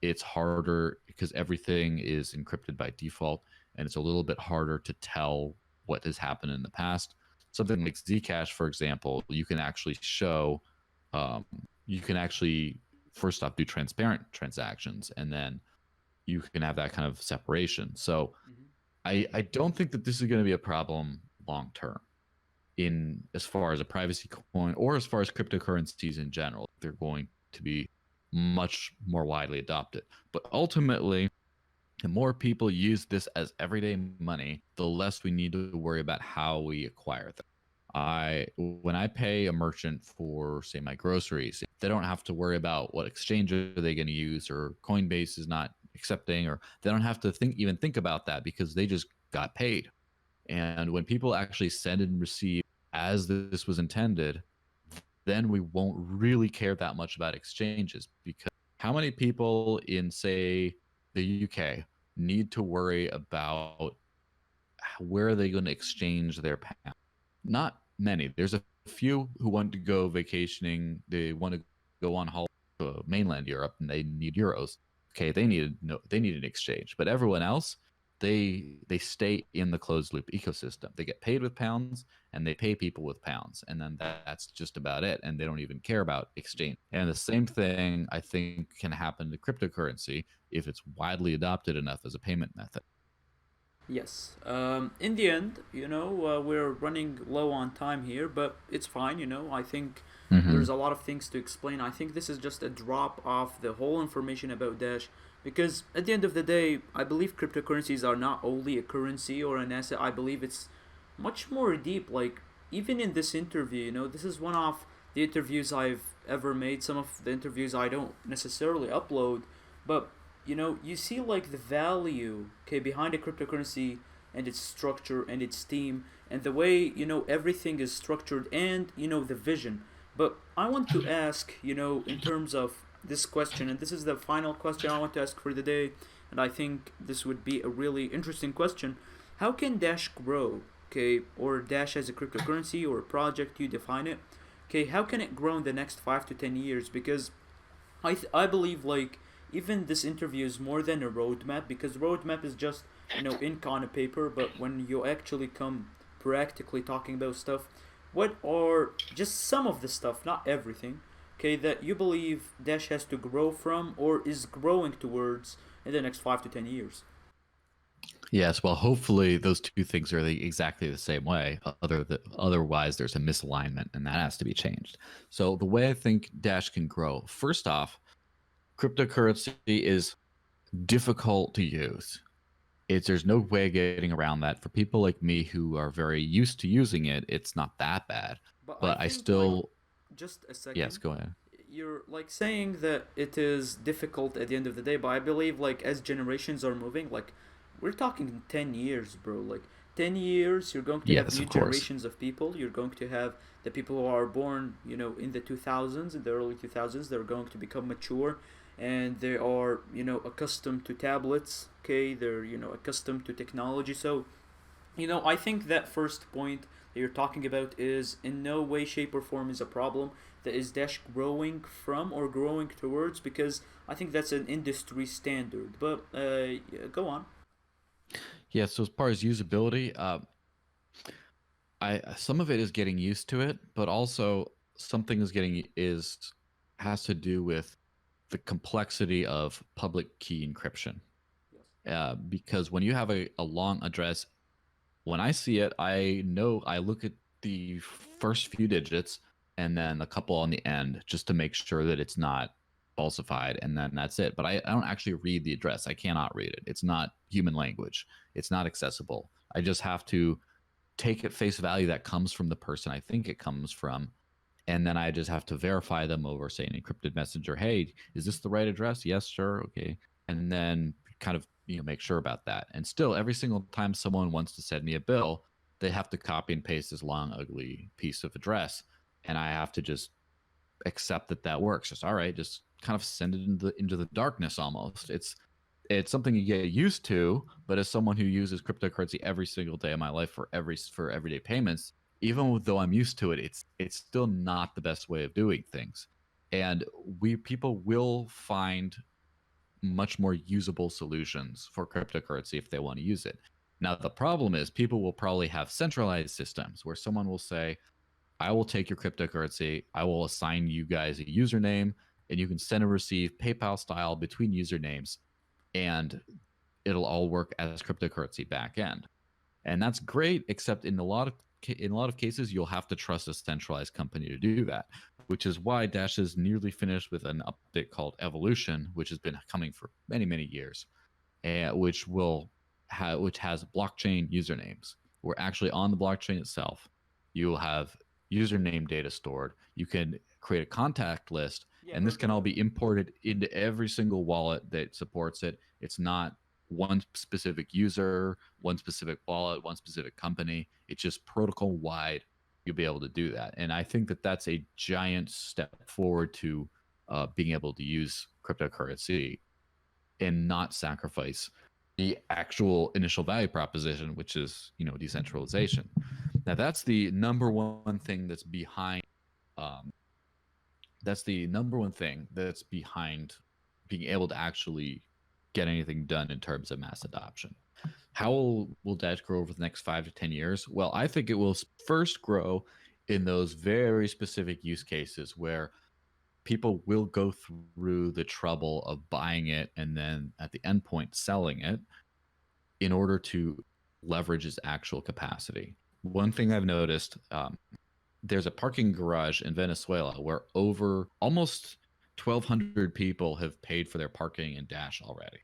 it's harder because everything is encrypted by default, and it's a little bit harder to tell what has happened in the past. Something like Zcash, for example, you can actually show, um, you can actually first off do transparent transactions, and then you can have that kind of separation. So Hmm. I don't think that this is going to be a problem long term in as far as a privacy coin or as far as cryptocurrencies in general. They're going to be much more widely adopted. But ultimately, the more people use this as everyday money, the less we need to worry about how we acquire them. When I pay a merchant for say my groceries, they don't have to worry about what exchange are they going to use or Coinbase is not accepting, or they don't have to think about that because they just got paid. And when people actually send and receive as this was intended, then we won't really care that much about exchanges, because how many people in say the UK need to worry about where are they going to exchange their pound? Not many. There's a few who want to go vacationing. They want to go on holiday to mainland Europe, and they need euros. Okay, they need an exchange, but everyone else, they stay in the closed loop ecosystem. They get paid with pounds, and they pay people with pounds, and then that's just about it. And they don't even care about exchange. And the same thing I think can happen to cryptocurrency if it's widely adopted enough as a payment method. Yes. In the end, we're running low on time here, but it's fine. I think Mm-hmm. there's a lot of things to explain. I think this is just a drop of the whole information about Dash, because at the end of the day, I believe cryptocurrencies are not only a currency or an asset. I believe it's much more deep. Like, even in this interview, this is one of the interviews I've ever made. Some of the interviews I don't necessarily upload, but you see like the value, okay, behind a cryptocurrency and its structure and its team and the way everything is structured and the vision. But I want to ask, in terms of this question, and this is the final question I want to ask for the day, and I think this would be a really interesting question. How can Dash grow, okay, or Dash as a cryptocurrency or a project, you define it, okay, how can it grow in the next 5 to 10 years? Because I believe like even this interview is more than a roadmap, because roadmap is just ink on a paper, but when you actually come practically talking about stuff, what are just some of the stuff, not everything, okay, that you believe Dash has to grow from or is growing towards in the next 5 to 10 years? Yes, well, hopefully those two things are exactly the same way. Otherwise, there's a misalignment, and that has to be changed. So the way I think Dash can grow, first off, cryptocurrency is difficult to use. There's no way of getting around that. For people like me who are very used to using it, it's not that bad. But I But I think like, still, just a yes, second, go ahead. you're like saying that it is difficult at the end of the day, but I believe like as generations are moving, like we're talking 10 years, bro. Like 10 years, you're going to have Yes, new of course. generations of people. You're going to have the people who are born, in the 2000s, in the early 2000s. They're going to become mature, and they are, accustomed to tablets. Okay, they're accustomed to technology. So I think that first point that you're talking about is in no way, shape, or form is a problem that is Dash growing from or growing towards, because I think that's an industry standard. But yeah, go on. Yeah, so as far as usability, I some of it is getting used to it, but also something is has to do with the complexity of public key encryption. Yes. Because when you have a long address, when I see it, I know I look at the first few digits and then a couple on the end just to make sure that it's not falsified, and then that's it. But I don't actually read the address. I cannot read it. It's not human language. It's not accessible. I just have to take at face value that comes from the person I think it comes from, and then I just have to verify them over, say, an encrypted messenger. Hey, is this the right address? Yes, sure, okay. And then kind of make sure about that. And still, every single time someone wants to send me a bill, they have to copy and paste this long, ugly piece of address, and I have to just accept that that works. Just all right, just kind of send it into the darkness almost. It's something you get used to, but as someone who uses cryptocurrency every single day of my life for everyday payments, even though I'm used to it, it's still not the best way of doing things. And we people will find much more usable solutions for cryptocurrency if they want to use it. Now, the problem is people will probably have centralized systems where someone will say, I will take your cryptocurrency, I will assign you guys a username, and you can send and receive PayPal style between usernames, and it'll all work as cryptocurrency backend. And that's great, except in a lot of cases, you'll have to trust a centralized company to do that, which is why Dash is nearly finished with an update called Evolution, which has been coming for many, many years, and which has blockchain usernames. Where actually on the blockchain itself, you'll have username data stored. You can create a contact list, and this can all be imported into every single wallet that supports it. It's not one specific user, one specific wallet, one specific company. It's just protocol wide. You'll be able to do that. And I think that that's a giant step forward to being able to use cryptocurrency and not sacrifice the actual initial value proposition, which is, decentralization. Now, that's the number one thing that's behind. That's the number one thing that's behind being able to actually get anything done in terms of mass adoption. How will Dash grow over the next 5 to 10 years? Well, I think it will first grow in those very specific use cases where people will go through the trouble of buying it and then at the end point selling it in order to leverage its actual capacity. One thing I've noticed, there's a parking garage in Venezuela where over almost 1,200 people have paid for their parking in Dash already.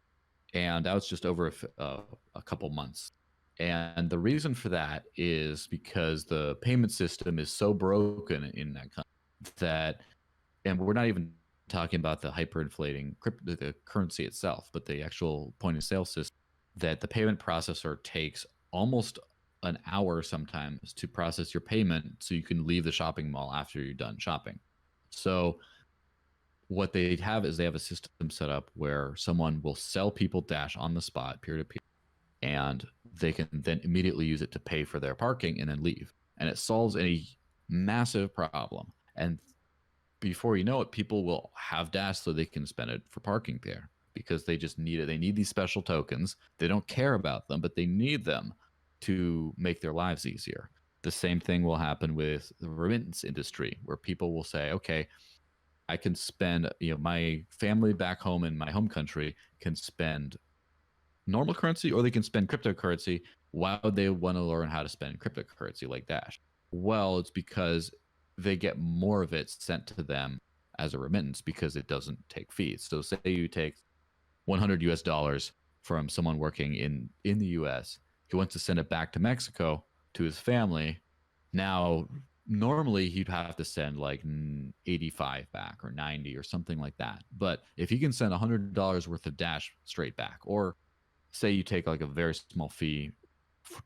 And that was just over a couple months. And the reason for that is because the payment system is so broken in that country that, and we're not even talking about the hyperinflating the currency itself, but the actual point of sale system, that the payment processor takes almost an hour sometimes to process your payment so you can leave the shopping mall after you're done shopping. So what they have is they have a system set up where someone will sell people Dash on the spot, peer to peer, and they can then immediately use it to pay for their parking and then leave. And it solves a massive problem. And before you know it, people will have Dash so they can spend it for parking there because they just need it. They need these special tokens. They don't care about them, but they need them to make their lives easier. The same thing will happen with the remittance industry, where people will say, okay, I can spend, my family back home in my home country can spend normal currency or they can spend cryptocurrency. Why would they want to learn how to spend cryptocurrency like Dash? Well, it's because they get more of it sent to them as a remittance because it doesn't take fees. So say you take $100 from someone working in the US, he wants to send it back to Mexico to his family. Now, normally he'd have to send like 85 back or 90 or something like that. But if he can send $100 worth of Dash straight back, or say you take like a very small fee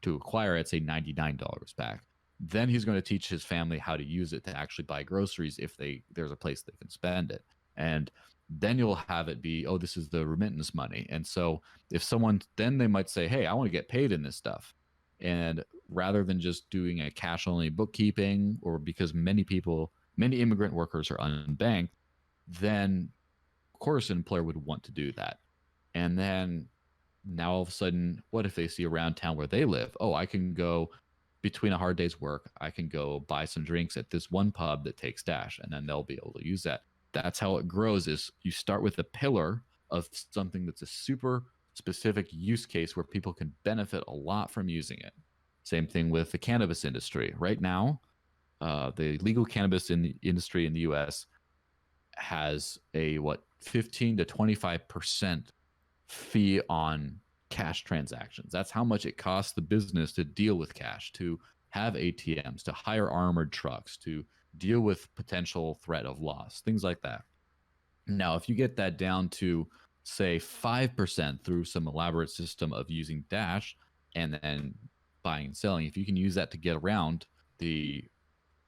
to acquire it, say $99 back, then he's going to teach his family how to use it to actually buy groceries if there's a place they can spend it. And then you'll have it be, oh, this is the remittance money. And so if someone, then they might say, hey, I want to get paid in this stuff. And rather than just doing a cash only bookkeeping, or because many immigrant workers are unbanked, then of course an employer would want to do that. And then now all of a sudden, what if they see around town where they live? Oh, I can go between a hard day's work, I can go buy some drinks at this one pub that takes Dash, and then they'll be able to use that. That's how it grows, is you start with a pillar of something that's a super specific use case where people can benefit a lot from using it. Same thing with the cannabis industry. Right now, the legal cannabis industry in the US has a 15 to 25% fee on cash transactions. That's how much it costs the business to deal with cash, to have ATMs, to hire armored trucks, to deal with potential threat of loss, things like that. Now, if you get that down to, say, 5% through some elaborate system of using Dash, and then buying and selling, if you can use that to get around the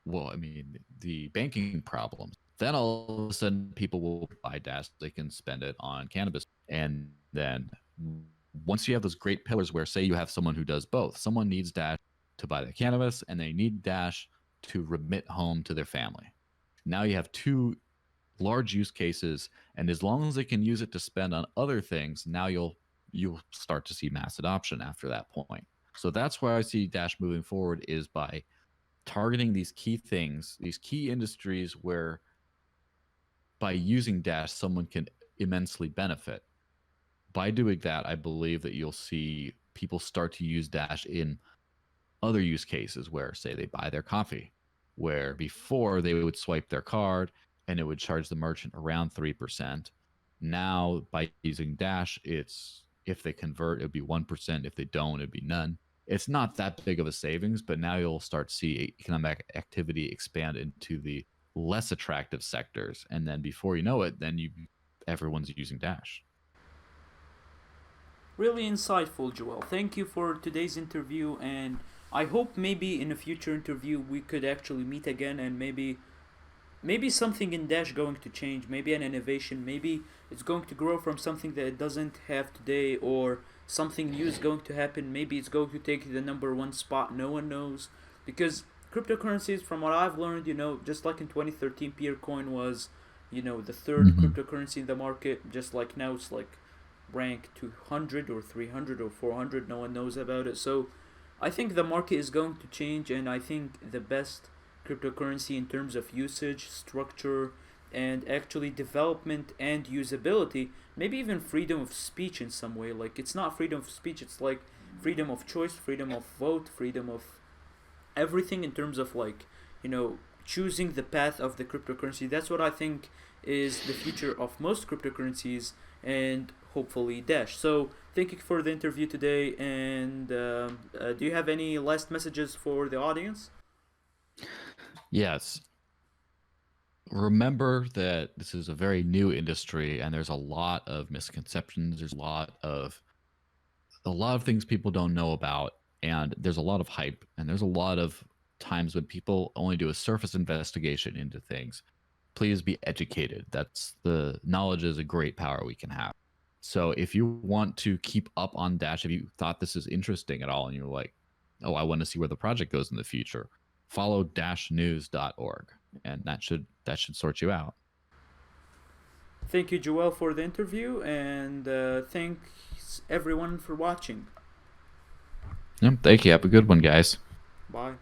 the banking problems, then all of a sudden people will buy Dash. They can spend it on cannabis. And then once you have those great pillars where, say, you have someone who does both, someone needs Dash to buy the cannabis and they need Dash to remit home to their family. Now you have two large use cases, and as long as they can use it to spend on other things, now you'll start to see mass adoption after that point. So that's where I see Dash moving forward, is by targeting these key things, these key industries where by using Dash, someone can immensely benefit. By doing that, I believe that you'll see people start to use Dash in other use cases where, say, they buy their coffee, where before they would swipe their card and it would charge the merchant around 3%. Now, by using Dash, it's, if they convert, it would be 1%. If they don't, it'd be none. It's not that big of a savings, but now you'll start to see economic activity expand into the less attractive sectors. And then before you know it, then everyone's using Dash. Really insightful, Joel. Thank you for today's interview, and I hope maybe in a future interview we could actually meet again, and maybe something in Dash going to change, maybe an innovation, maybe it's going to grow from something that it doesn't have today, or something new is going to happen, maybe it's going to take the number one spot, no one knows. Because cryptocurrencies, from what I've learned, just like in 2013, Peercoin was, the third Mm-hmm. cryptocurrency in the market, just like now it's like rank 200 or 300 or 400, no one knows about it. So I think the market is going to change, and I think the best cryptocurrency in terms of usage, structure, and actually development and usability, maybe even freedom of speech in some way. Like, it's not freedom of speech, it's like freedom of choice, freedom of vote, freedom of everything in terms of, like, choosing the path of the cryptocurrency. That's what I think is the future of most cryptocurrencies, and hopefully Dash. So thank you for the interview today, and do you have any last messages for the audience? Yes. Remember that this is a very new industry and there's a lot of misconceptions. There's a lot of things people don't know about, and there's a lot of hype, and there's a lot of times when people only do a surface investigation into things. Please be educated. That's the knowledge is a great power we can have. So if you want to keep up on Dash, if you thought this is interesting at all and you're like, oh, I want to see where the project goes in the future, follow dashnews.org, and that should sort you out. Thank you, Joel, for the interview, and thanks everyone for watching. Yeah, thank you. Have a good one, guys. Bye.